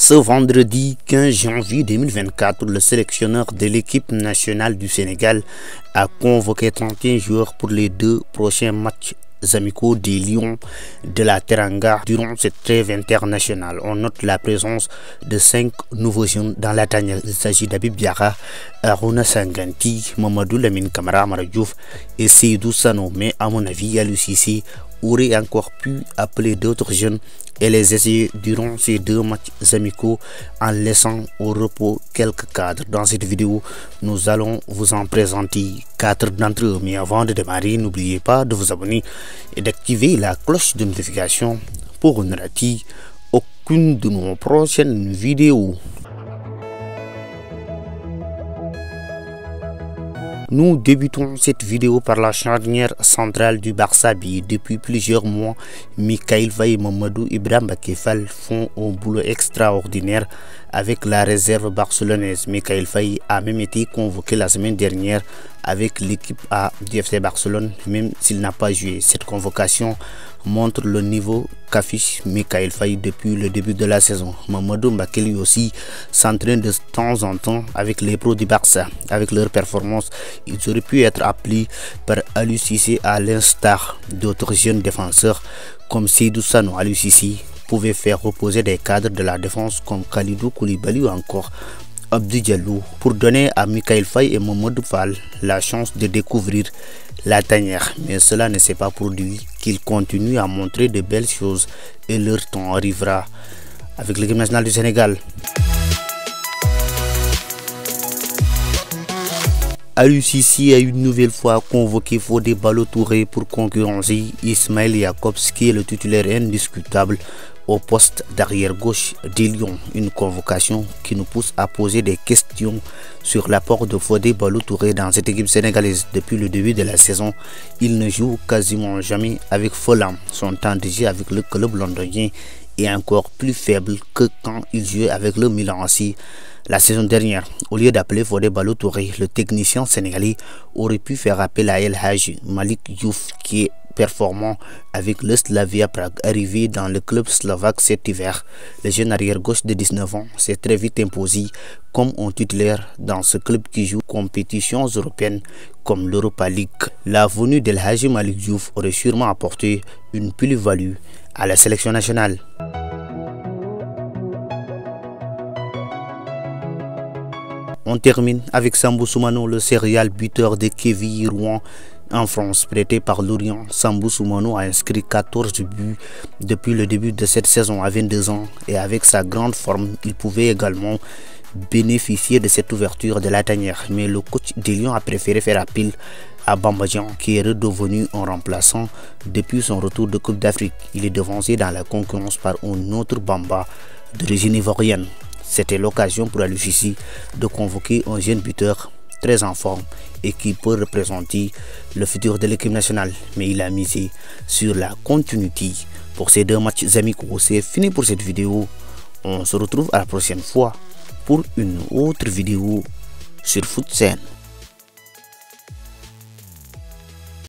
Ce vendredi 15 janvier 2024, le sélectionneur de l'équipe nationale du Sénégal a convoqué 31 joueurs pour les 2 prochains matchs amicaux des Lions de la Teranga durant cette trêve internationale. On note la présence de 5 nouveaux jeunes dans la tanière. Il s'agit d'Habib Diarra, Aruna Sanganti, Mamadou Lamine Camara, Amara Diouf et Seydou Sano. Mais à mon avis, Aliou Cissé aurait encore pu appeler d'autres jeunes et les essayer durant ces 2 matchs amicaux en laissant au repos quelques cadres. Dans cette vidéo, nous allons vous en présenter 4 d'entre eux. Mais avant de démarrer, n'oubliez pas de vous abonner et d'activer la cloche de notification pour ne rater aucune de nos prochaines vidéos. Nous débutons cette vidéo par la charnière centrale du Barça B. Depuis plusieurs mois, Mikayil Faye et Mamadou Ibrahima Mbacké Fall font un boulot extraordinaire avec la réserve barcelonaise. Mikayil Faye a même été convoqué la semaine dernière avec l'équipe A du FC Barcelone, même s'il n'a pas joué. Cette convocation montre le niveau qu'affiche Mikayil Faye depuis le début de la saison. Mamadou Mbacké lui aussi s'entraîne de temps en temps avec les pros du Barça. Avec leur performance, ils auraient pu être appelés par Aliou Cissé à l'instar d'autres jeunes défenseurs comme Seydou Sano. Aliou Cissé pouvait faire reposer des cadres de la défense comme Kalidou Koulibaly ou encore Abdou Diallo pour donner à Mikayil Faye et Mamadou Fall la chance de découvrir la tanière. Mais cela ne s'est pas produit. Qu'ils continuent à montrer de belles choses et leur temps arrivera avec l'équipe nationale du Sénégal. Aliou Cissé a une nouvelle fois convoqué Fodé Ballo-Touré pour concurrencer Ismaël Jakobs, qui est le titulaire indiscutable au poste d'arrière gauche des Lions. Une convocation qui nous pousse à poser des questions sur l'apport de Fodé Ballo-Touré dans cette équipe sénégalaise. Depuis le début de la saison, il ne joue quasiment jamais avec Fulham. Son temps de jeu avec le club londonien est encore plus faible que quand il jouait avec le Milan AC la saison dernière. Au lieu d'appeler Fodé Ballo-Touré, le technicien sénégalais aurait pu faire appel à El Hadji Malick Diouf, qui est performant avec le Slavia Prague. Arrivé dans le club slovaque cet hiver, le jeune arrière-gauche de 19 ans s'est très vite imposé comme un titulaire dans ce club qui joue compétitions européennes comme l'Europa League. La venue d'El Hadji Malick Diouf aurait sûrement apporté une plus-value à la sélection nationale. On termine avec Sambou Soumano, le serial buteur de Quevilly Rouen en France. Prêté par Lorient, Sambou Soumano a inscrit 14 buts depuis le début de cette saison à 22 ans, et avec sa grande forme, il pouvait également bénéficier de cette ouverture de la tanière. Mais le coach des Lions a préféré faire appel à Bamba Dieng, qui est redevenu un remplaçant depuis son retour de Coupe d'Afrique. Il est devancé dans la concurrence par un autre Bamba d'origine ivoirienne. C'était l'occasion pour Aliou Cissé de convoquer un jeune buteur très en forme et qui peut représenter le futur de l'équipe nationale. Mais il a misé sur la continuité pour ces 2 matchs amicaux. C'est fini pour cette vidéo. On se retrouve à la prochaine fois pour une autre vidéo sur FootSen.